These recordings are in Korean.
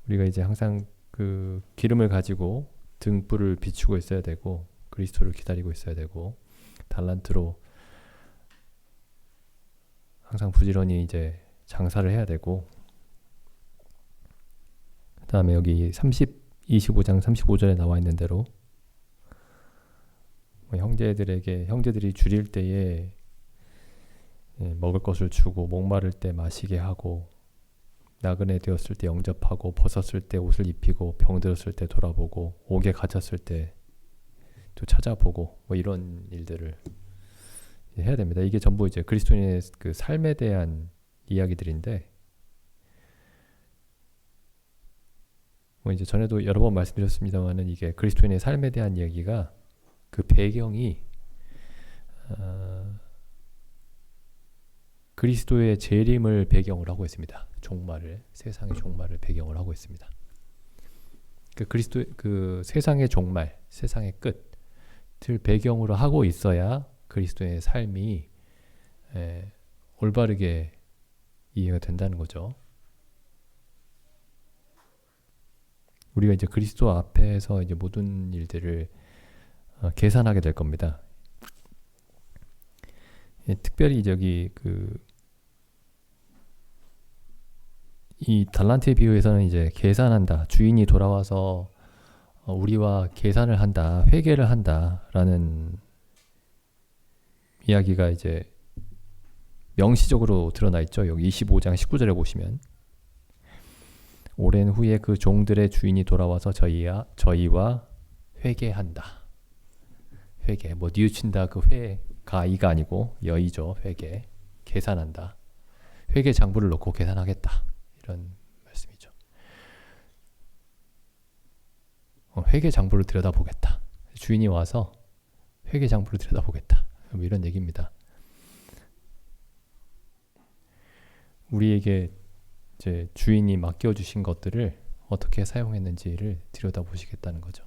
우리가 이제 항상 그 기름을 가지고 등불을 비추고 있어야 되고 그리스도를 기다리고 있어야 되고 달란트로 항상 부지런히 이제 장사를 해야 되고 그 다음에 여기 25장 35절에 나와 있는 대로 형제들이 줄일 때에 먹을 것을 주고 목마를 때 마시게 하고 나그네 되었을 때 영접하고 벗었을 때 옷을 입히고 병들었을 때 돌아보고 옥에 갇혔을 때 또 찾아보고 뭐 이런 일들을 해야 됩니다. 이게 전부 이제 그리스도인의 그 삶에 대한 이야기들인데 뭐 이제 전에도 여러 번 말씀드렸습니다만은 이게 그리스도인의 삶에 대한 이야기가 그 배경이 그리스도의 재림을 배경으로 하고 있습니다. 세상의 종말을 배경으로 하고 있습니다. 그 세상의 종말, 세상의 끝을 배경으로 하고 있어야 그리스도의 삶이 올바르게 이해가 된다는 거죠. 우리가 이제 그리스도 앞에서 이제 모든 일들을 계산하게 될 겁니다. 특별히 저기 이 달란트의 비유에서는 이제 계산한다. 주인이 돌아와서 우리와 계산을 한다. 회계를 한다라는 이야기가 이제 명시적으로 드러나 있죠. 여기 25장 19절에 보시면 오랜 후에 그 종들의 주인이 돌아와서 저희와 회계한다. 회계, 뭐 뉘우친다 그 회가 이가 아니고 여의죠. 회계, 계산한다. 회계 장부를 놓고 계산하겠다. 이런 말씀이죠. 회계 장부를 들여다보겠다. 주인이 와서 회계 장부를 들여다보겠다. 뭐 이런 얘기입니다. 우리에게 이제 주인이 맡겨주신 것들을 어떻게 사용했는지를 들여다보시겠다는 거죠.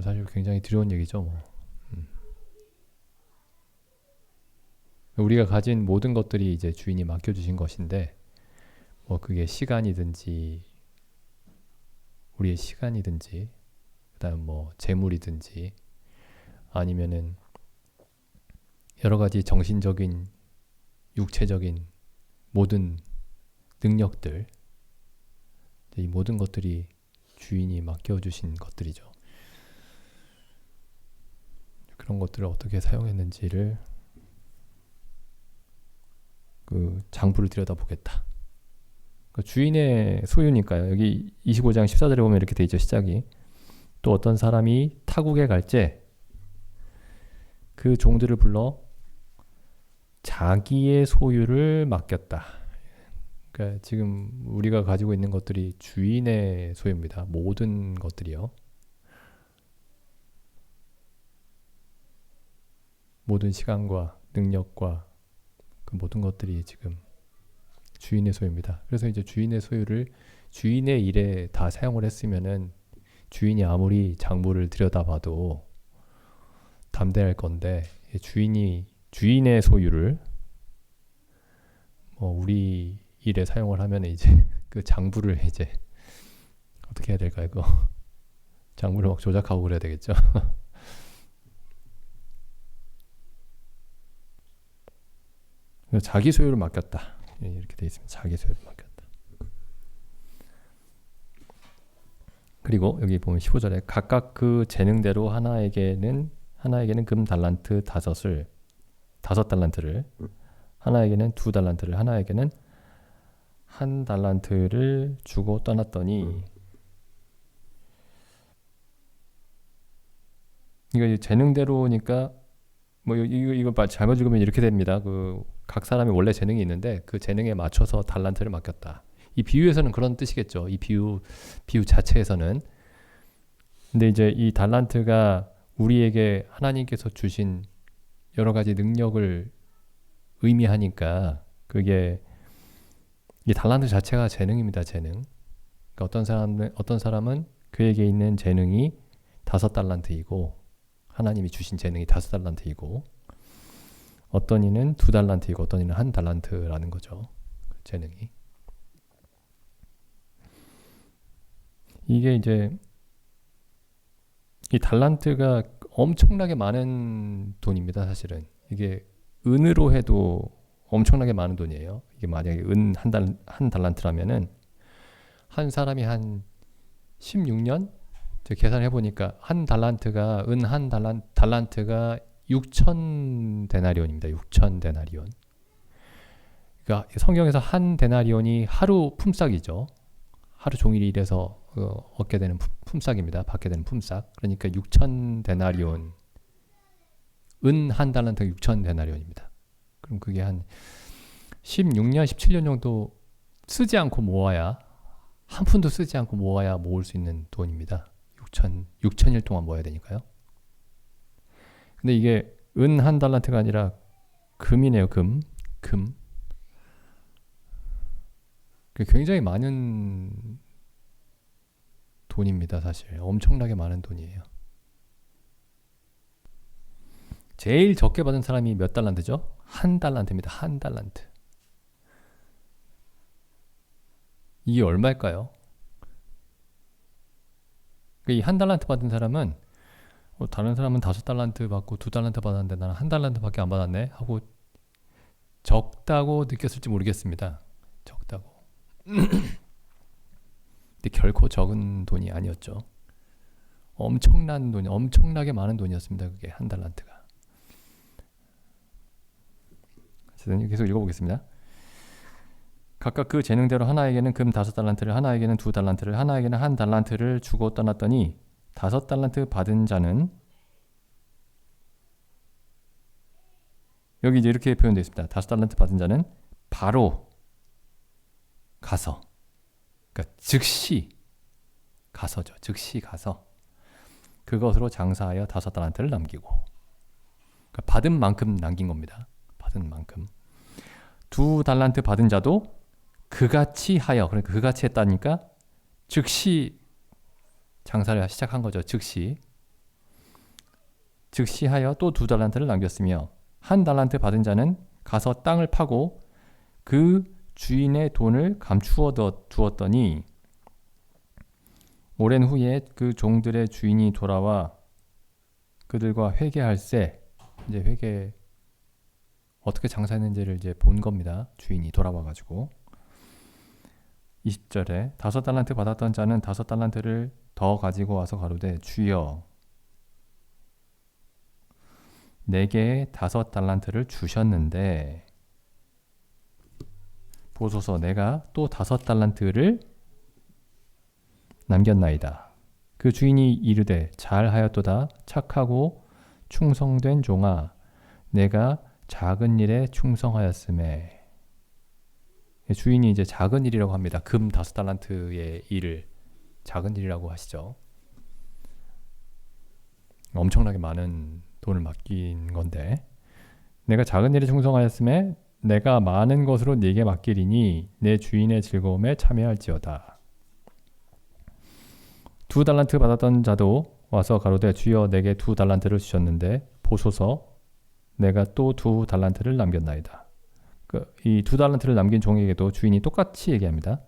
사실 굉장히 두려운 얘기죠. 뭐. 우리가 가진 모든 것들이 이제 주인이 맡겨주신 것인데 뭐 그게 시간이든지 우리의 시간이든지 그다음 뭐 재물이든지 아니면은 여러 가지 정신적인 육체적인 모든 능력들 이 모든 것들이 주인이 맡겨주신 것들이죠. 그런 것들을 어떻게 사용했는지를 그 장부를 들여다보겠다. 그 주인의 소유니까요. 여기 25장 14절에 보면 이렇게 돼 있죠. 시작이. 또 어떤 사람이 타국에 갈제 그 종들을 불러 자기의 소유를 맡겼다. 그러니까 지금 우리가 가지고 있는 것들이 주인의 소유입니다. 모든 것들이요. 모든 시간과 능력과 그 모든 것들이 지금 주인의 소유입니다. 그래서 이제 주인의 소유를 주인의 일에 다 사용을 했으면은 주인이 아무리 장부를 들여다봐도 담대할 건데 주인의 소유를 우리 일에 사용을 하면 이제 그 장부를 이제 어떻게 해야 될까요? 이거 장부를 막 조작하고 그래야 되겠죠. 자기 소유를 맡겼다. 이렇게 돼 있습니다. 자기 소유를 맡겼다. 그리고 여기 보면 15절에 각각 그 재능대로 하나에게는 금 달란트 5달란트를 하나에게는 2달란트를 하나에게는 1달란트를 주고 떠났더니 이거 재능대로니까 뭐 이거 잘못 읽으면 이렇게 됩니다. 각 사람이 원래 재능이 있는데 그 재능에 맞춰서 달란트를 맡겼다. 이 비유에서는 그런 뜻이겠죠. 이 비유 자체에서는. 근데 이제 이 달란트가 우리에게 하나님께서 주신 여러 가지 능력을 의미하니까 그게 이 달란트 자체가 재능입니다. 재능. 그러니까 어떤 사람은 그에게 있는 재능이 5달란트이고 하나님이 주신 재능이 5달란트이고 어떤 이는 2달란트이고 어떤 이는 1달란트라는 거죠. 재능이. 이게 이제 이 달란트가 엄청나게 많은 돈입니다. 사실은 이게 은으로 해도 엄청나게 많은 돈이에요. 이게 만약에 은 한 달란트라면은 한 사람이 한 16년 제가 계산해 보니까 한 달란트가 은 한 달란트가 6천 데나리온입니다. 6천 데나리온. 그러니까 성경에서 한 데나리온이 하루 품삯이죠. 하루 종일 일해서 얻게 되는 품삯입니다. 받게 되는 품삯. 그러니까 6천 데나리온. 은 한 달란트가 6천 데나리온입니다. 그럼 그게 한 16년, 17년 정도 쓰지 않고 모아야 한 푼도 쓰지 않고 모아야 모을 수 있는 돈입니다. 6천일 동안 모아야 되니까요. 근데 이게 은 한 달란트가 아니라 금이네요. 금. 굉장히 많은 돈입니다. 사실 엄청나게 많은 돈이에요. 제일 적게 받은 사람이 몇 달란트죠? 한 달란트입니다. 한 달란트. 이게 얼마일까요? 이 한 달란트 받은 사람은 다른 사람은 5달란트 받고 2달란트 받았는데 나는 한 달란트밖에 안 받았네 하고 적다고 느꼈을지 모르겠습니다. 적다고. 근데 결코 적은 돈이 아니었죠. 엄청난 돈이 엄청나게 많은 돈이었습니다. 그게 한 달란트가. 계속 읽어보겠습니다. 각각 그 재능대로 하나에게는 금 5달란트를, 하나에게는 2달란트를, 하나에게는 1달란트를 주고 떠났더니 5달란트 받은 자는, 여기 이제 이렇게 표현되어 있습니다. 5달란트 받은 자는 바로 가서, 그러니까 즉시 가서죠. 즉시 가서 그것으로 장사하여 5달란트를 남기고, 그러니까 받은 만큼 남긴 겁니다. 받은 만큼. 2달란트 받은 자도 그같이 하여, 그러니까 그같이 했다니까 즉시 장사를 시작한 거죠. 즉시 하여 또 2달란트를 남겼으며, 1달란트 받은 자는 가서 땅을 파고 그 주인의 돈을 감추어 두었더니 오랜 후에 그 종들의 주인이 돌아와 그들과 회개할세. 이제 회개 어떻게 장사했는지를 이제 본 겁니다. 주인이 돌아와가지고. 20절에 5달란트 받았던 자는 5달란트를 더 가지고 와서 가로되 주여 내게 5달란트를 주셨는데 보소서 내가 또 5달란트를 남겼나이다. 그 주인이 이르되 잘하였도다 착하고 충성된 종아 내가 작은 일에 충성하였음에. 주인이 이제 작은 일이라고 합니다. 금 5달란트의 일을 작은 일이라고 하시죠. 엄청나게 많은 돈을 맡긴 건데, 내가 작은 일에 충성하였음에 내가 많은 것으로 네게 맡기리니 내 주인의 즐거움에 참여할지어다. 2달란트 받았던 자도 와서 가로되 주여 내게 2달란트를 주셨는데 보소서 내가 또 2달란트를 남겼나이다. 이 2달란트를 남긴 종에게도 주인이 똑같이 얘기합니다.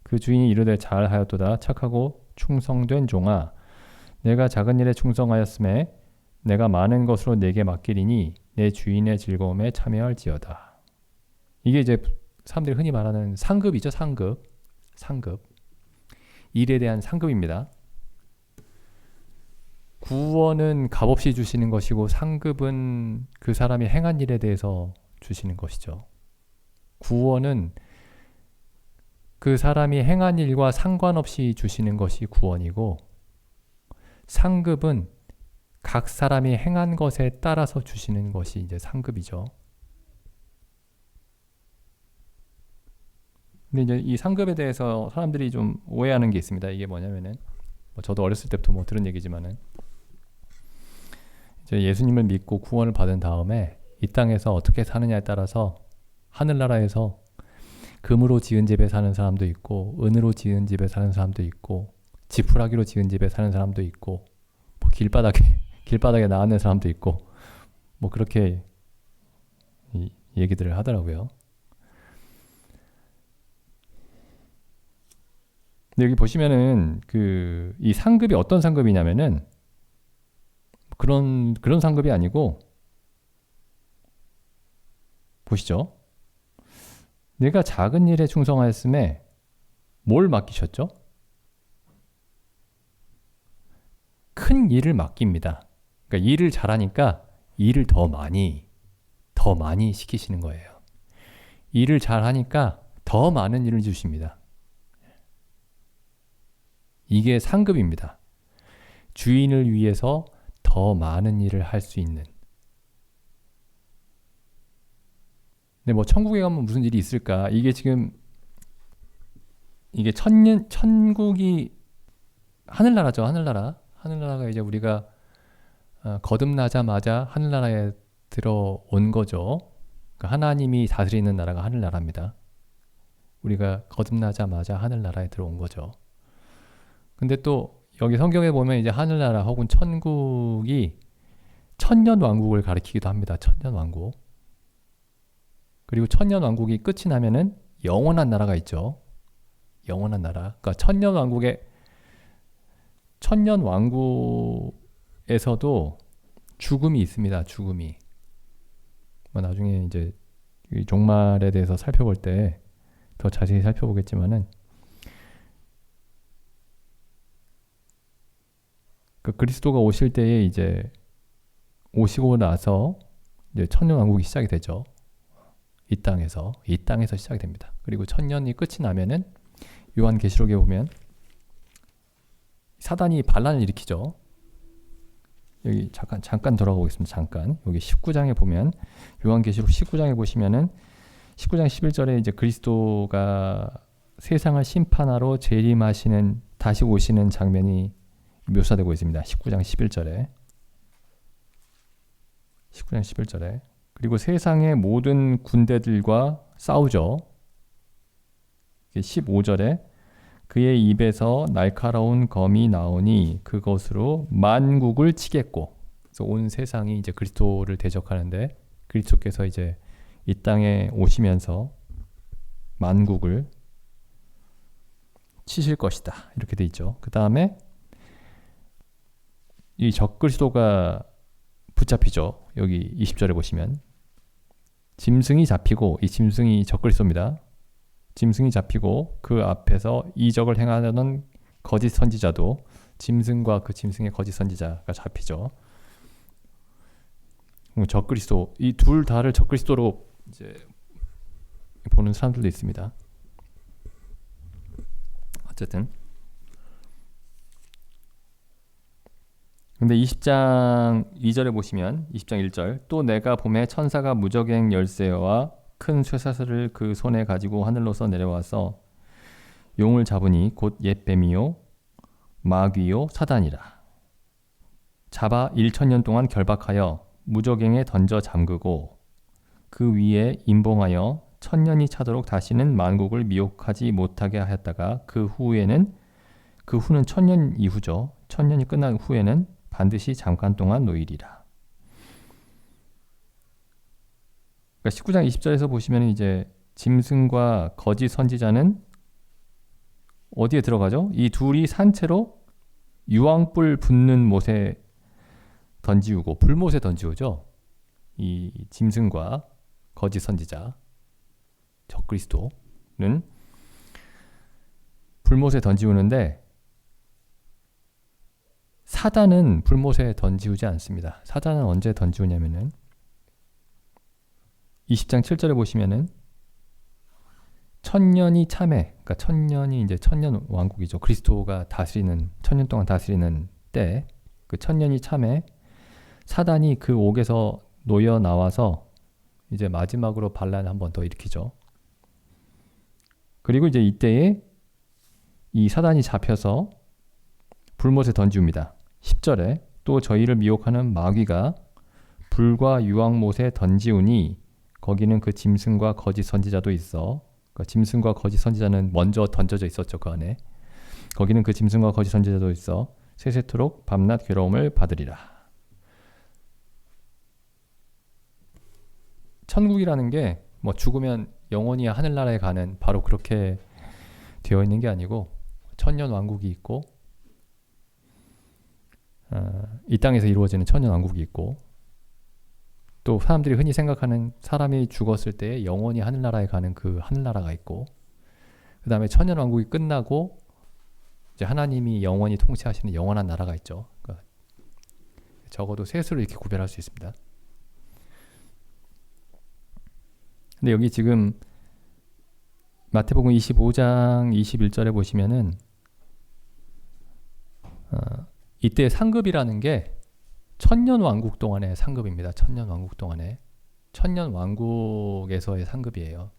그 주인이 이르되 잘하였도다 착하고 충성된 종아 내가 작은 일에 충성하였음에 내가 많은 것으로 네게 맡기리니 내 주인의 즐거움에 참여할지어다. 이게 이제 사람들이 흔히 말하는 상급이죠. 상급. 일에 대한 상급입니다. 구원은 값없이 주시는 것이고 상급은 그 사람이 행한 일에 대해서 주시는 것이죠. 구원은 그 사람이 행한 일과 상관없이 주시는 것이 구원이고, 상급은 각 사람이 행한 것에 따라서 주시는 것이 이제 상급이죠. 근데 이제 이 상급에 대해서 사람들이 좀 오해하는 게 있습니다. 이게 뭐냐면은 저도 어렸을 때부터 들은 얘기지만은 이제 예수님을 믿고 구원을 받은 다음에 이 땅에서 어떻게 사느냐에 따라서 하늘나라에서 금으로 지은 집에 사는 사람도 있고 은으로 지은 집에 사는 사람도 있고 지푸라기로 지은 집에 사는 사람도 있고 뭐 길바닥에 나앉는 사람도 있고 뭐 그렇게 얘기들을 하더라고요. 근데 여기 보시면은 이 상급이 어떤 상급이냐면은 그런 상급이 아니고, 보시죠. 내가 작은 일에 충성하였음에 뭘 맡기셨죠? 큰 일을 맡깁니다. 그러니까 일을 잘하니까 일을 더 많이 시키시는 거예요. 일을 잘하니까 더 많은 일을 주십니다. 이게 상급입니다. 주인을 위해서 더 많은 일을 할 수 있는. 근데 뭐 천국에 가면 무슨 일이 있을까? 이게 지금 이게 천국이 하늘나라죠. 하늘나라가 이제 우리가 거듭나자마자 하늘나라에 들어온 거죠. 그러니까 하나님이 다스리는 나라가 하늘나라입니다. 우리가 거듭나자마자 하늘나라에 들어온 거죠. 근데 또 여기 성경에 보면 이제 하늘나라 혹은 천국이 천년왕국을 가리키기도 합니다. 천년왕국. 그리고 천년왕국이 끝이 나면은 영원한 나라가 있죠. 영원한 나라. 그러니까 천년왕국에서도 죽음이 있습니다. 죽음이. 뭐 나중에 이제 이 종말에 대해서 살펴볼 때 더 자세히 살펴보겠지만은, 그 그리스도가 오실 때에 이제 오시고 나서 이제 천년왕국이 시작이 되죠. 이 땅에서 시작이 됩니다. 그리고 천년이 끝이 나면은 요한계시록에 보면 사단이 반란을 일으키죠. 여기 잠깐 돌아가보겠습니다. 잠깐. 여기 19장에 보면, 요한계시록 19장에 보시면은 19장 11절에 이제 그리스도가 세상을 심판하러 재림하시는, 다시 오시는 장면이 묘사되고 있습니다. 19장 11절에. 그리고 세상의 모든 군대들과 싸우죠. 15절에 그의 입에서 날카로운 검이 나오니 그것으로 만국을 치겠고. 그래서 온 세상이 이제 그리스도를 대적하는데, 그리스도께서 이제 이 땅에 오시면서 만국을 치실 것이다. 이렇게 돼 있죠. 그 다음에 이 적그리스도가 붙잡히죠. 여기 20절에 보시면 짐승이 잡히고, 이 짐승이 적그리스도입니다. 짐승이 잡히고 그 앞에서 이적을 행하려는 거짓 선지자도, 짐승과 그 짐승의 거짓 선지자가 잡히죠. 적그리스도, 이 둘 다를 적그리스도로 이제 보는 사람들도 있습니다. 어쨌든 근데 20장 2절에 보시면, 20장 1절, 또 내가 봄에 천사가 무저갱 열쇠와 큰 쇠사슬을 그 손에 가지고 하늘로서 내려와서 용을 잡으니 곧 옛 뱀이요 마귀요 사단이라. 잡아 1,000년 동안 결박하여 무저갱에 던져 잠그고 그 위에 임봉하여 1,000년이 차도록 다시는 만국을 미혹하지 못하게 하였다가 그 후는 1,000년 이후죠. 1,000년이 끝난 후에는 반드시 잠깐 동안 놓이리라. 그러니까 19장 20절에서 보시면 이제 짐승과 거짓 선지자는 어디에 들어가죠? 이 둘이 산채로 유황불 붙는 못에 던지우고, 불못에 던지우죠. 이 짐승과 거짓 선지자, 적그리스도는 불못에 던지우는데, 사단은 불못에 던지우지 않습니다. 사단은 언제 던지우냐면은 20장 7절에 보시면은 1,000년이 참해, 그러니까 1,000년이 이제 천년 왕국이죠. 그리스도가 다스리는, 1,000년 동안 다스리는 때, 그 1,000년이 참해 사단이 그 옥에서 놓여 나와서 이제 마지막으로 반란을 한 번 더 일으키죠. 그리고 이제 이때에 이 사단이 잡혀서 불못에 던지웁니다. 10절에 또 저희를 미혹하는 마귀가 불과 유황못에 던지우니 거기는 그 짐승과 거짓 선지자도 있어. 그러니까 짐승과 거짓 선지자는 먼저 던져져 있었죠. 그 안에. 거기는 그 짐승과 거짓 선지자도 있어 세세토록 밤낮 괴로움을 받으리라. 천국이라는 게 뭐 죽으면 영원히 하늘나라에 가는, 바로 그렇게 되어 있는 게 아니고, 천년 왕국이 있고 이 땅에서 이루어지는 천년 왕국이 있고 또 사람들이 흔히 생각하는 사람이 죽었을 때 영원히 하늘나라에 가는 그 하늘나라가 있고 그 다음에 천년 왕국이 끝나고 이제 하나님이 영원히 통치하시는 영원한 나라가 있죠. 그러니까 적어도 셋으로 이렇게 구별할 수 있습니다. 근데 여기 지금 마태복음 25장 21절에 보시면은 이때 상급이라는 게 천년 왕국 동안의 상급입니다. 천년 왕국 동안에 천년 왕국에서의 상급이에요.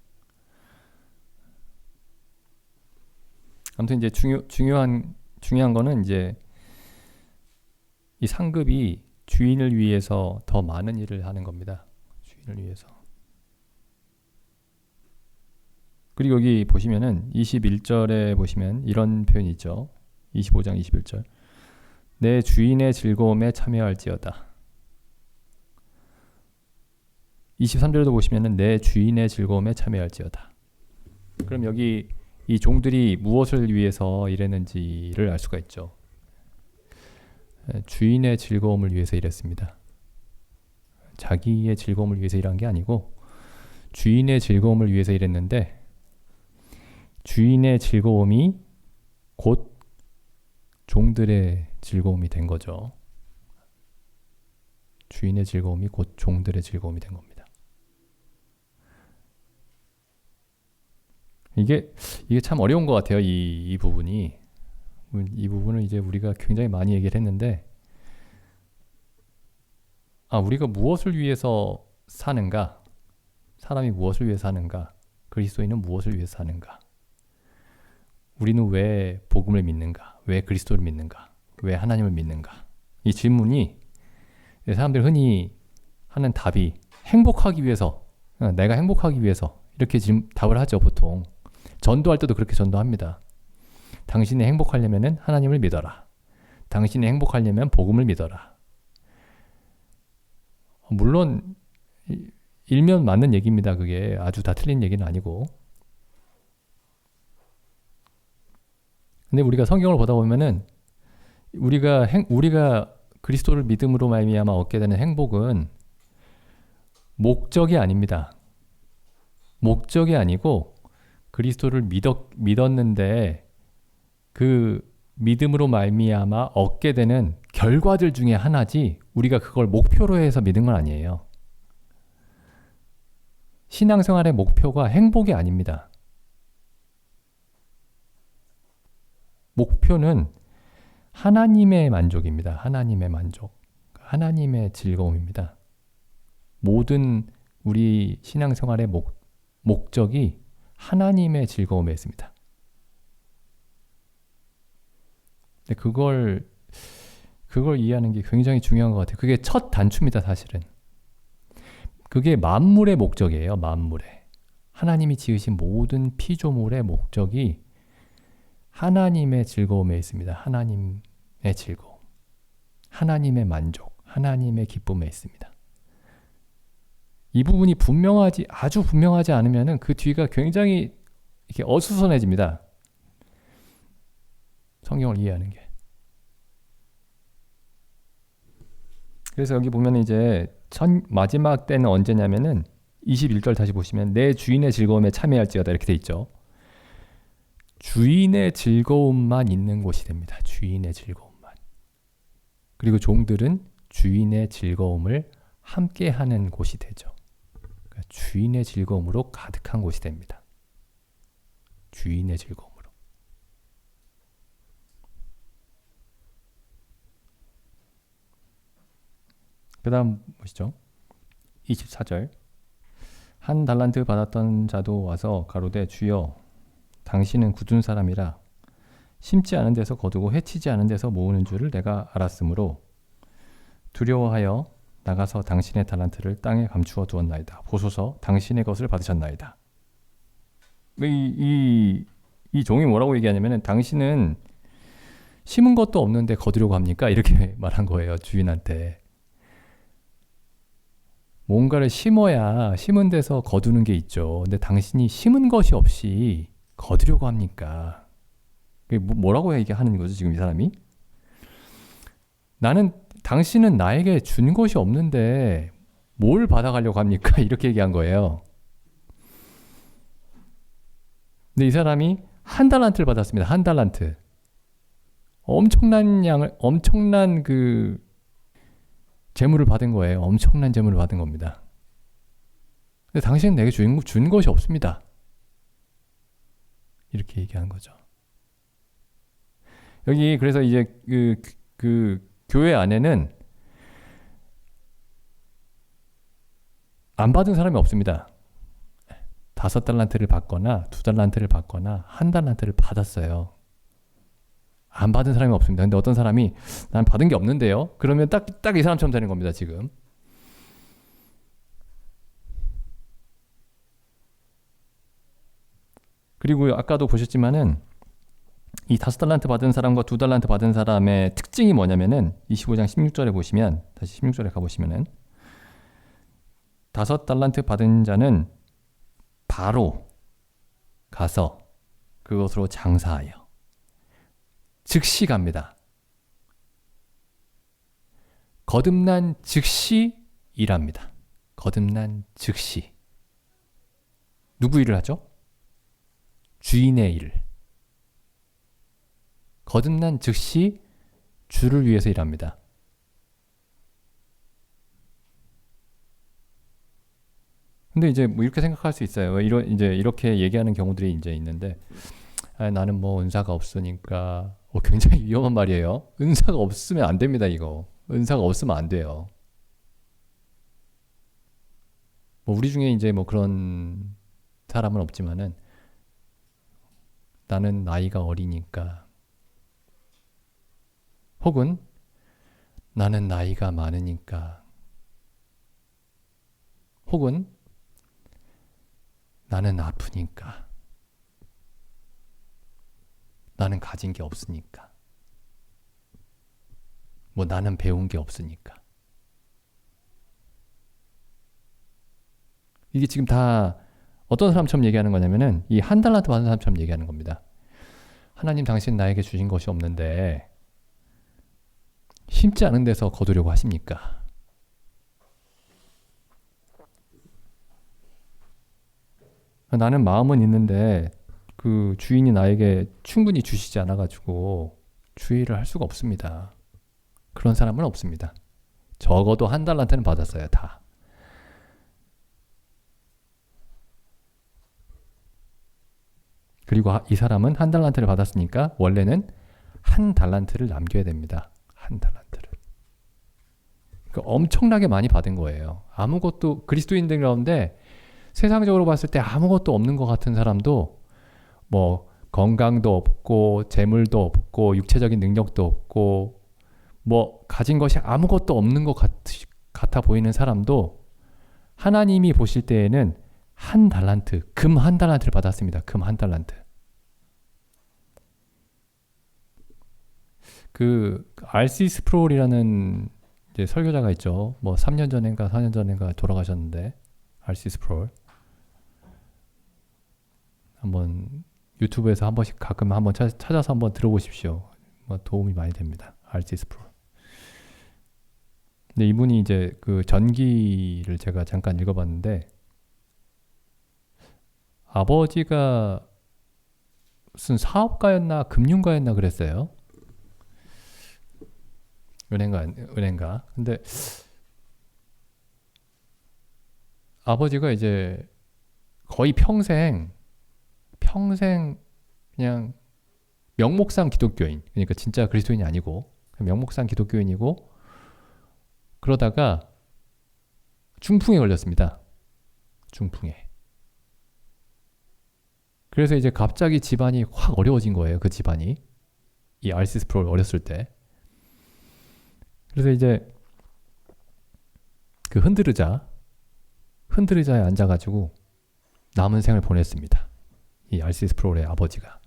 아무튼 이제 중요한 거는 이제 이 상급이 주인을 위해서 더 많은 일을 하는 겁니다. 주인을 위해서. 그리고 여기 보시면은 21절에 보시면 이런 표현이 있죠. 25장 21절. 내 주인의 즐거움에 참여할지어다. 23절에도 보시면은 내 주인의 즐거움에 참여할지어다. 그럼 여기 이 종들이 무엇을 위해서 일했는지를 알 수가 있죠. 주인의 즐거움을 위해서 일했습니다. 자기의 즐거움을 위해서 일한 게 아니고 주인의 즐거움을 위해서 일했는데 주인의 즐거움이 곧 종들의 즐거움이 된 거죠. 주인의 즐거움이 곧 종들의 즐거움이 된 겁니다. 이게 참 어려운 것 같아요. 이 부분이. 이 부분은 이제 우리가 굉장히 많이 얘기를 했는데 우리가 무엇을 위해서 사는가? 사람이 무엇을 위해서 사는가? 그리스도인은 무엇을 위해서 사는가? 우리는 왜 복음을 믿는가? 왜 그리스도를 믿는가? 왜 하나님을 믿는가? 이 질문이 사람들이 흔히 하는 답이 행복하기 위해서, 내가 행복하기 위해서 이렇게 답을 하죠. 보통 전도할 때도 그렇게 전도합니다. 당신이 행복하려면 하나님을 믿어라. 당신이 행복하려면 복음을 믿어라. 물론 일면 맞는 얘기입니다. 그게 아주 다 틀린 얘기는 아니고. 근데 우리가 성경을 보다 보면은 우리가 그리스도를 믿음으로 말미암아 얻게 되는 행복은 목적이 아닙니다. 목적이 아니고 그리스도를 믿었는데 그 믿음으로 말미암아 얻게 되는 결과들 중에 하나지 우리가 그걸 목표로 해서 믿은 건 아니에요. 신앙생활의 목표가 행복이 아닙니다. 목표는 하나님의 만족입니다. 하나님의 만족. 하나님의 즐거움입니다. 모든 우리 신앙생활의 목적이 하나님의 즐거움에 있습니다. 근데 그걸 이해하는 게 굉장히 중요한 것 같아요. 그게 첫 단추입니다, 사실은. 그게 만물의 목적이에요, 만물의. 하나님이 지으신 모든 피조물의 목적이 하나님의 즐거움에 있습니다. 하나님의 즐거움. 하나님의 만족. 하나님의 기쁨에 있습니다. 이 부분이 아주 분명하지 않으면은 그 뒤가 굉장히 이렇게 어수선해집니다. 성경을 이해하는 게. 그래서 여기 보면 이제 마지막 때는 언제냐면은 21절 다시 보시면 내 주인의 즐거움에 참여할지어다 이렇게 돼 있죠. 주인의 즐거움만 있는 곳이 됩니다. 주인의 즐거움만. 그리고 종들은 주인의 즐거움을 함께하는 곳이 되죠. 그러니까 주인의 즐거움으로 가득한 곳이 됩니다. 주인의 즐거움으로. 그 다음 보시죠. 24절. 한 달란트 받았던 자도 와서 가로되 주여 당신은 굳은 사람이라 심지 않은 데서 거두고 해치지 않은 데서 모으는 줄을 내가 알았으므로 두려워하여 나가서 당신의 달란트를 땅에 감추어 두었나이다. 보소서 당신의 것을 받으셨나이다. 이 종이 뭐라고 얘기하냐면 당신은 심은 것도 없는데 거두려고 합니까? 이렇게 말한 거예요. 주인한테. 뭔가를 심어야 심은 데서 거두는 게 있죠. 근데 당신이 심은 것이 없이 거두려고 합니까? 뭐라고 얘기하는 거죠 지금 이 사람이? 당신은 나에게 준 것이 없는데 뭘 받아가려고 합니까? 이렇게 얘기한 거예요. 근데 이 사람이 한 달란트를 받았습니다. 한 달란트. 엄청난 그 재물을 받은 거예요. 엄청난 재물을 받은 겁니다. 근데 당신은 내게 준 것이 없습니다. 이렇게 얘기하는 거죠. 여기 그래서 이제 그 교회 안에는 안 받은 사람이 없습니다. 5달란트를 받거나 2달란트를 받거나 1달란트를 받았어요. 안 받은 사람이 없습니다. 근데 어떤 사람이 난 받은 게 없는데요. 그러면 딱 이 사람처럼 되는 겁니다. 지금. 그리고 아까도 보셨지만은 이 5달란트 받은 사람과 2달란트 받은 사람의 특징이 뭐냐면은 25장 16절에 보시면 다시 16절에 가보시면은 5달란트 받은 자는 바로 가서 그것으로 장사하여 즉시 갑니다. 거듭난 즉시 일합니다. 거듭난 즉시. 누구 일을 하죠? 주인의 일. 거듭난 즉시 주를 위해서 일합니다. 근데 이제 뭐 이렇게 생각할 수 있어요. 이제 이렇게 얘기하는 경우들이 이제 있는데, 나는 뭐 은사가 없으니까. 굉장히 위험한 말이에요. 은사가 없으면 안 됩니다, 이거. 은사가 없으면 안 돼요. 뭐 우리 중에 이제 뭐 그런 사람은 없지만은, 나는 나이가 어리니까. 혹은 나는 나이가 많으니까. 혹은 나는 아프니까. 나는 가진 게 없으니까. 뭐 나는 배운 게 없으니까. 이게 지금 다 어떤 사람처럼 얘기하는 거냐면은 이 1달란트 받은 사람처럼 얘기하는 겁니다. 하나님 당신 나에게 주신 것이 없는데 심지 않은 데서 거두려고 하십니까? 나는 마음은 있는데 그 주인이 나에게 충분히 주시지 않아가지고 주의를 할 수가 없습니다. 그런 사람은 없습니다. 적어도 1달란트는 받았어요, 다. 그리고 이 사람은 1달란트를 받았으니까 원래는 1달란트를 남겨야 됩니다. 1달란트를. 그러니까 엄청나게 많이 받은 거예요. 아무것도 그리스도인들 가운데 세상적으로 봤을 때 아무것도 없는 것 같은 사람도 뭐 건강도 없고 재물도 없고 육체적인 능력도 없고 뭐 가진 것이 아무것도 없는 것 같아 보이는 사람도 하나님이 보실 때에는 1달란트, 금 1달란트를 받았습니다. 금 1달란트. 그 R.C. 스프롤이라는 이제 설교자가 있죠. 뭐 3년 전인가 4년 전인가 돌아가셨는데 R.C. 스프롤. 한번 유튜브에서 한 번씩 가끔 한번 찾아서 한번 들어보십시오. 뭐 도움이 많이 됩니다. R.C. 스프롤. 근데 이분이 이제 그 전기를 제가 잠깐 읽어봤는데 아버지가 무슨 사업가였나 금융가였나 그랬어요. 은행가. 근데 아버지가 이제 거의 평생 그냥 명목상 기독교인, 그러니까 진짜 그리스도인이 아니고 명목상 기독교인이고 그러다가 중풍에 걸렸습니다. 중풍에. 그래서 이제 갑자기 집안이 확 어려워진 거예요. 그 집안이. 이 R.C. 스프롤 어렸을 때. 그래서 이제 그 흔들의자에 앉아가지고 남은 생을 보냈습니다. 이 R.C. 스프롤의 아버지가.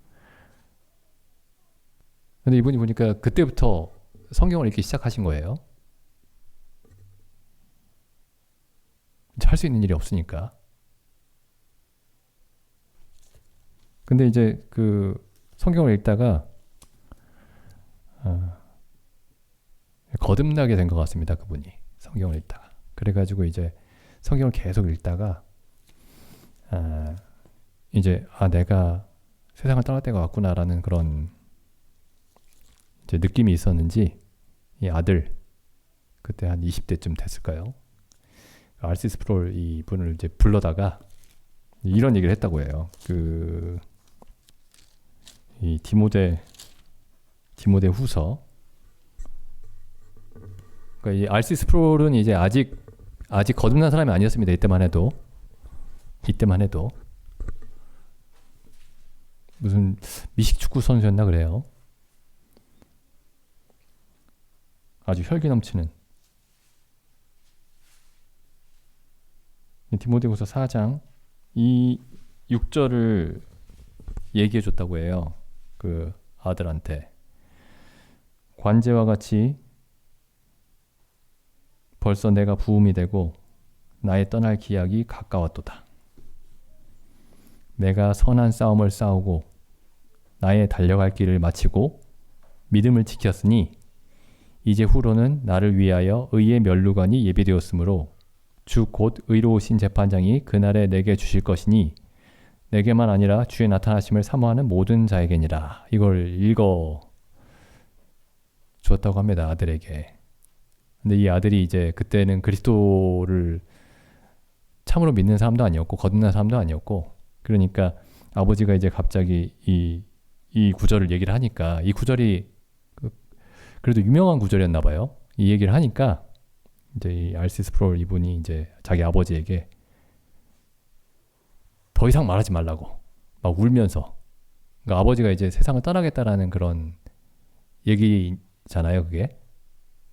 근데 이분이 보니까 그때부터 성경을 읽기 시작하신 거예요. 할 수 있는 일이 없으니까. 근데 이제 그 성경을 읽다가 거듭나게 된 것 같습니다. 그분이 성경을 읽다가. 그래가지고 이제 성경을 계속 읽다가 이제 내가 세상을 떠날 때가 왔구나라는 그런 이제 느낌이 있었는지 이 아들 그때 한 20대쯤 됐을까요? 알시 스프롤 이분을 이제 불러다가 이런 얘기를 했다고 해요. 이 디모데 후서. 그러니까 이 알시 스프롤은 이제 아직 거듭난 사람이 아니었습니다. 이때만 해도 무슨 미식 축구 선수였나 그래요. 아주 혈기 넘치는. 디모데후서 4장 이 6절을 얘기해 줬다고 해요. 그 아들한테. 관제와 같이 벌써 내가 부음이 되고 나의 떠날 기약이 가까웠도다. 내가 선한 싸움을 싸우고 나의 달려갈 길을 마치고 믿음을 지켰으니 이제 후로는 나를 위하여 의의 면류관이 예비되었으므로 주 곧 의로우신 재판장이 그날에 내게 주실 것이니 내게만 아니라 주의 나타나심을 사모하는 모든 자에게니라. 이걸 읽어 주었다고 합니다. 아들에게. 근데 이 아들이 이제 그때는 그리스도를 참으로 믿는 사람도 아니었고 거듭난 사람도 아니었고, 그러니까 아버지가 이제 갑자기 이 구절을 얘기를 하니까, 이 구절이 그래도 유명한 구절이었나 봐요. 이 얘기를 하니까 이제 이 알시 스프롤 이분이 이제 자기 아버지에게 더 이상 말하지 말라고 막 울면서, 그러니까 아버지가 이제 세상을 떠나겠다라는 그런 얘기잖아요, 그게.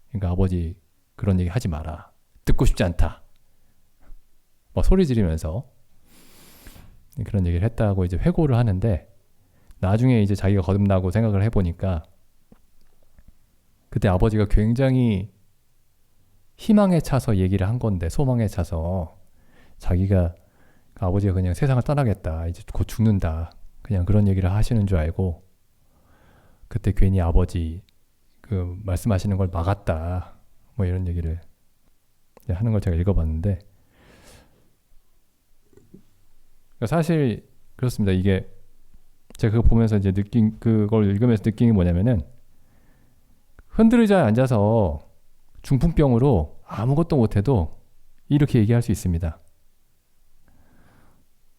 그러니까 아버지 그런 얘기 하지 마라. 듣고 싶지 않다. 막 소리 지르면서 그런 얘기를 했다고 이제 회고를 하는데, 나중에 이제 자기가 거듭나고 생각을 해보니까 그때 아버지가 굉장히 희망에 차서 얘기를 한 건데, 소망에 차서 자기가, 아버지가 그냥 세상을 떠나겠다, 이제 곧 죽는다, 그냥 그런 얘기를 하시는 줄 알고 그때 괜히 아버지 그 말씀하시는 걸 막았다, 뭐 이런 얘기를 하는 걸 제가 읽어봤는데, 사실 그렇습니다. 이게 제가 그거 보면서 이제 그걸 읽으면서 느낀 게 뭐냐면은, 흔들의자에 앉아서 중풍병으로 아무것도 못해도 이렇게 얘기할 수 있습니다.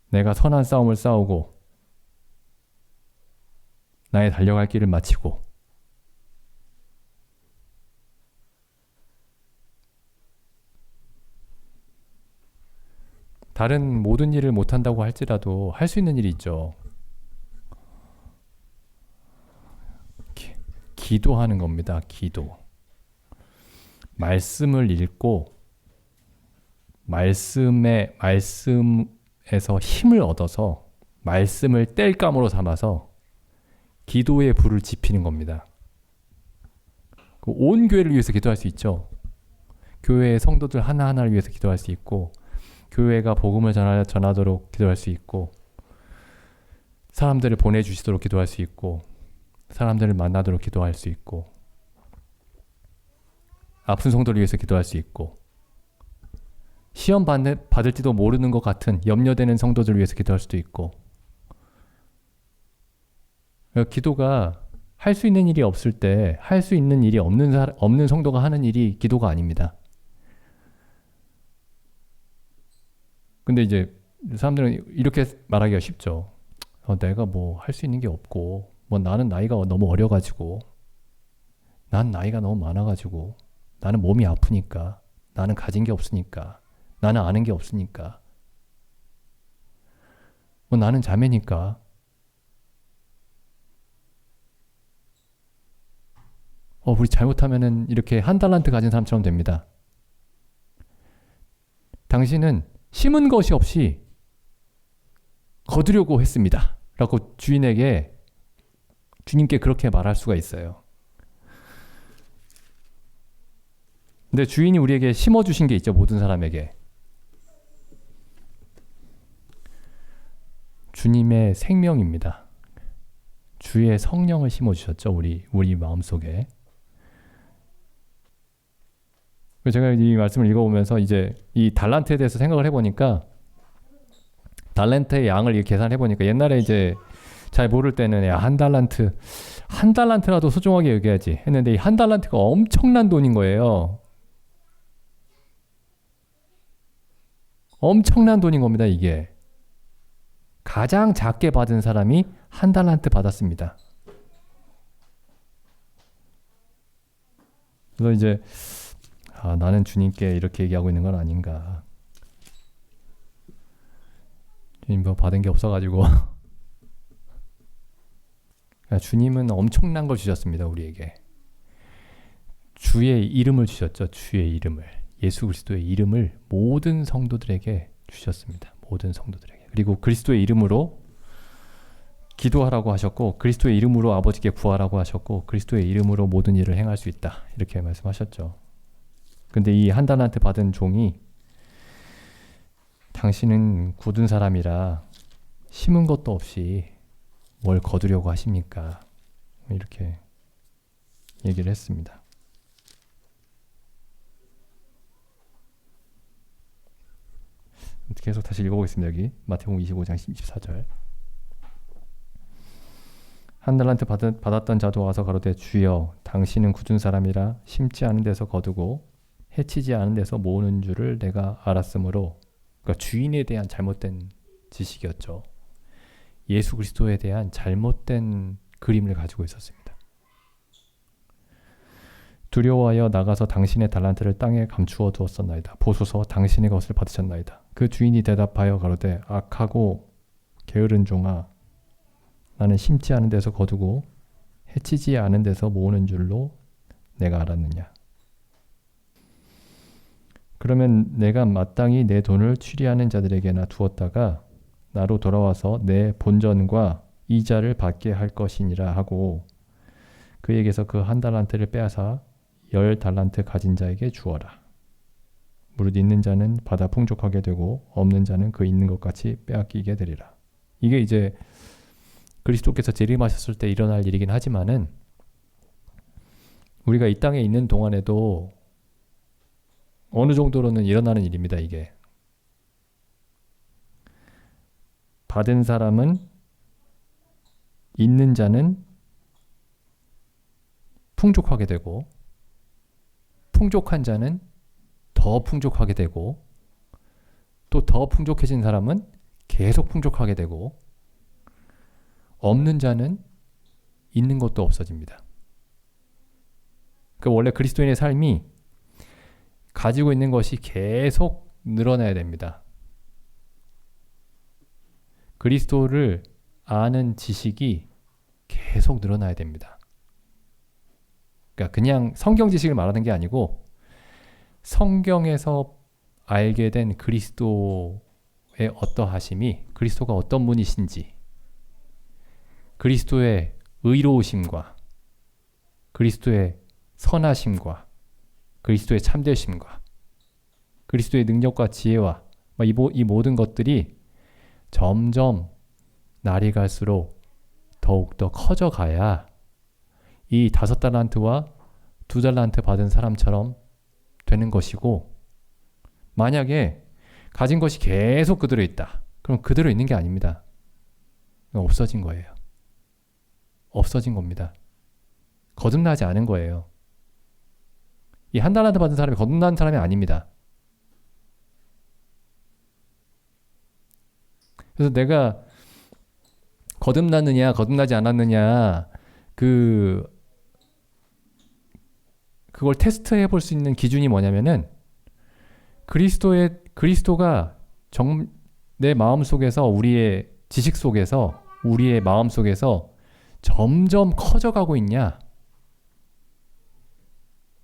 내가 선한 싸움을 싸우고 나의 달려갈 길을 마치고 다른 모든 일을 못한다고 할지라도 할 수 있는 일이 있죠. 기도하는 겁니다. 기도. 말씀을 읽고 말씀에서 힘을 얻어서 말씀을 땔감으로 삼아서 기도의 불을 지피는 겁니다. 온 교회를 위해서 기도할 수 있죠. 교회의 성도들 하나하나를 위해서 기도할 수 있고, 교회가 복음을 전하도록 기도할 수 있고, 사람들을 보내주시도록 기도할 수 있고, 사람들을 만나도록 기도할 수 있고, 아픈 성도를 위해서 기도할 수 있고, 시험 받을지도 모르는 것 같은 염려되는 성도들을 위해서 기도할 수도 있고. 기도가 할 수 있는 일이 없을 때, 할 수 있는 일이 없는 성도가 하는 일이 기도가 아닙니다. 근데 이제 사람들은 이렇게 말하기가 쉽죠. 내가 뭐 할 수 있는 게 없고, 뭐 나는 나이가 너무 어려가지고, 난 나이가 너무 많아가지고, 나는 몸이 아프니까, 나는 가진 게 없으니까, 나는 아는 게 없으니까, 뭐 나는 자매니까, 우리 잘못하면은 이렇게 한 달란트 가진 사람처럼 됩니다. 당신은 심은 것이 없이 거두려고 했습니다 라고 주님께 그렇게 말할 수가 있어요. 근데 주인이 우리에게 심어주신 게 있죠. 모든 사람에게. 주님의 생명입니다. 주의 성령을 심어주셨죠. 우리 마음속에. 제가 이 말씀을 읽어보면서 이제 이 달란트에 대해서 생각을 해보니까 달란트의 양을 계산해보니까 옛날에 이제 잘 모를 때는 야, 한 달란트라도 소중하게 여겨야지 했는데 이 한 달란트가 엄청난 돈인 거예요. 엄청난 돈인 겁니다, 이게. 가장 작게 받은 사람이 한 달란트 받았습니다. 그래서 이제 나는 주님께 이렇게 얘기하고 있는 건 아닌가. 주님 뭐 받은 게 없어가지고. 주님은 엄청난 걸 주셨습니다, 우리에게. 주의 이름을 주셨죠. 주의 이름을. 예수 그리스도의 이름을 모든 성도들에게 주셨습니다. 모든 성도들에게. 그리고 그리스도의 이름으로 기도하라고 하셨고, 그리스도의 이름으로 아버지께 구하라고 하셨고, 그리스도의 이름으로 모든 일을 행할 수 있다. 이렇게 말씀하셨죠. 근데 이 한 달란트 받은 종이 당신은 굳은 사람이라 심은 것도 없이 뭘 거두려고 하십니까? 이렇게 얘기를 했습니다. 계속 다시 읽어보겠습니다. 여기 마태복음 25장 14절. 한 달란트 받았던 자도 와서 가로되 주여 당신은 굳은 사람이라 심지 않은 데서 거두고 해치지 않은 데서 모으는 줄을 내가 알았으므로, 그러니까 주인에 대한 잘못된 지식이었죠. 예수 그리스도에 대한 잘못된 그림을 가지고 있었습니다. 두려워하여 나가서 당신의 달란트를 땅에 감추어 두었었나이다. 보소서 당신의 것을 받으셨나이다. 그 주인이 대답하여 가로되 악하고 게으른 종아, 나는 심지 않은 데서 거두고 해치지 않은 데서 모으는 줄로 내가 알았느냐. 그러면 내가 마땅히 내 돈을 취리하는 자들에게나 두었다가 나로 돌아와서 내 본전과 이자를 받게 할 것이니라 하고, 그에게서 그 한 달란트를 빼앗아 10달란트 가진 자에게 주어라. 무릇 있는 자는 받아 풍족하게 되고 없는 자는 그 있는 것 같이 빼앗기게 되리라. 이게 이제 그리스도께서 재림하셨을 때 일어날 일이긴 하지만은 우리가 이 땅에 있는 동안에도 어느 정도로는 일어나는 일입니다. 이게 받은 사람은, 있는 자는 풍족하게 되고 풍족한 자는 더 풍족하게 되고 또 더 풍족해진 사람은 계속 풍족하게 되고 없는 자는 있는 것도 없어집니다. 그 원래 그리스도인의 삶이 가지고 있는 것이 계속 늘어나야 됩니다. 그리스도를 아는 지식이 계속 늘어나야 됩니다. 그러니까 그냥 성경 지식을 말하는 게 아니고 성경에서 알게 된 그리스도의 어떠하심이, 그리스도가 어떤 분이신지, 그리스도의 의로우심과 그리스도의 선하심과 그리스도의 참되심과 그리스도의 능력과 지혜와 이 모든 것들이 점점 날이 갈수록 더욱더 커져가야 이 5달란트와 2달란트 받은 사람처럼 되는 것이고, 만약에 가진 것이 계속 그대로 있다. 그럼 그대로 있는 게 아닙니다. 없어진 거예요. 없어진 겁니다. 거듭나지 않은 거예요. 이 한 달란트 받은 사람이 거듭난 사람이 아닙니다. 그래서 내가 거듭났느냐 거듭나지 않았느냐 그걸 테스트해 볼 수 있는 기준이 뭐냐면은 그리스도가 내 마음 속에서, 우리의 지식 속에서, 우리의 마음 속에서 점점 커져가고 있냐,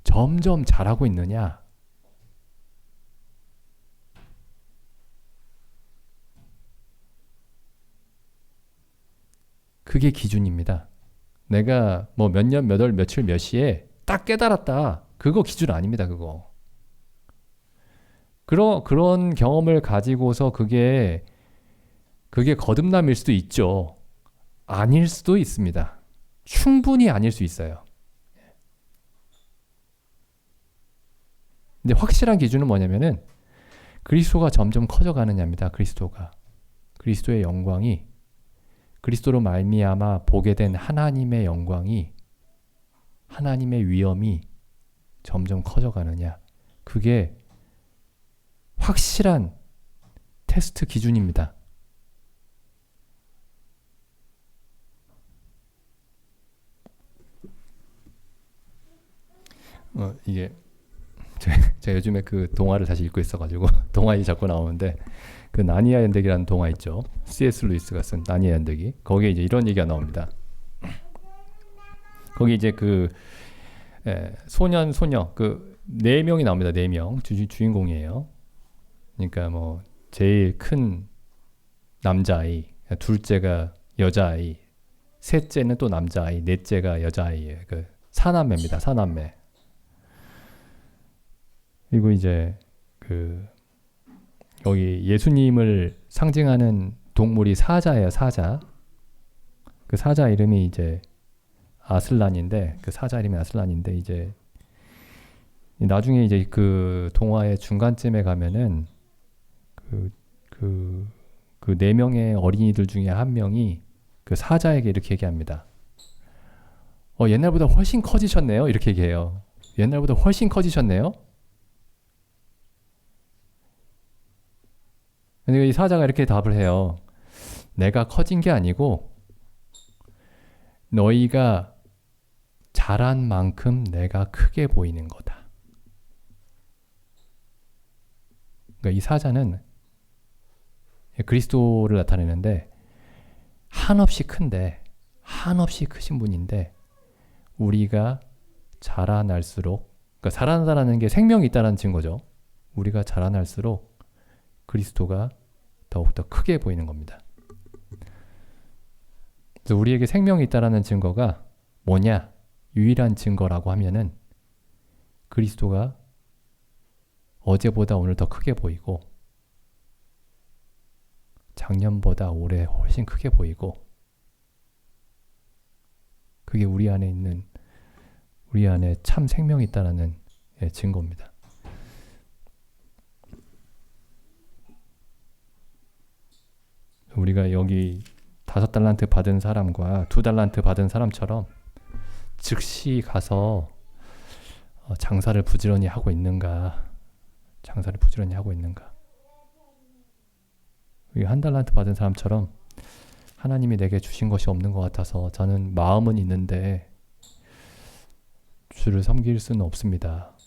점점 자라고 있느냐, 그게 기준입니다. 내가 뭐 몇 년, 몇 월, 며칠, 몇 시에 딱 깨달았다. 그거 기준 아닙니다. 그런 경험을 가지고서 그게 거듭남일 수도 있죠. 아닐 수도 있습니다. 충분히 아닐 수 있어요. 근데 확실한 기준은 뭐냐면은 그리스도가 점점 커져가느냐입니다. 그리스도의 영광이, 그리스도로 말미암아 보게 된 하나님의 영광이, 하나님의 위엄이 점점 커져가느냐. 그게 확실한 테스트 기준입니다. 이게 제가 요즘에 그 동화를 다시 읽고 있어가지고 동화이 자꾸 나오는데, 그 나니아 연대기라는 동화 있죠. C.S. 루이스가 쓴 나니아 연대기. 거기에 이제 이런 얘기가 나옵니다. 거기 이제 그 소년, 소녀 그 4명이 나옵니다. 4명 주인공이에요. 그러니까 뭐 제일 큰 남자아이, 둘째가 여자아이, 셋째는 또 남자아이, 넷째가 여자아이예요. 그 사남매입니다. 사남매. 그리고 이제 그 여기 예수님을 상징하는 동물이 사자예요. 사자. 그 사자 이름이 이제 아슬란인데, 그 사자 이름이 아슬란인데, 이제 나중에 이제 그 동화의 중간쯤에 가면은 그 4명의 어린이들 중에 한 명이 그 사자에게 이렇게 얘기합니다. 옛날보다 훨씬 커지셨네요. 이렇게 얘기해요. 옛날보다 훨씬 커지셨네요. 근데 이 사자가 이렇게 답을 해요. 내가 커진 게 아니고 너희가 자란 만큼 내가 크게 보이는 거다. 그러니까 이 사자는 그리스도를 나타내는데, 한없이 큰데, 한없이 크신 분인데, 우리가 자라날수록, 그러니까 자라나다라는 게 생명이 있다는 증거죠. 우리가 자라날수록 그리스도가 더욱더 크게 보이는 겁니다. 그래서 우리에게 생명이 있다는 증거가 뭐냐? 유일한 증거라고 하면은 그리스도가 어제보다 오늘 더 크게 보이고, 작년보다 올해 훨씬 크게 보이고, 그게 우리 안에 참 생명이 있다는 증거입니다. 우리가 여기 5달란트 받은 사람과 2달란트 받은 사람처럼 즉시 가서 장사를 부지런히 하고 있는가? 장사를 부지런히 하고 있는가? 1달란트 받은 사람처럼 하나님이 내게 주신 것이 없는 것 같아서 저는 마음은 있는데 주를 섬길 수는 없습니다.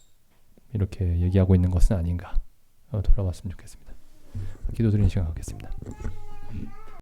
이렇게 얘기하고 있는 것은 아닌가? 돌아봤으면 좋겠습니다. 기도드리는 시간 갖겠습니다.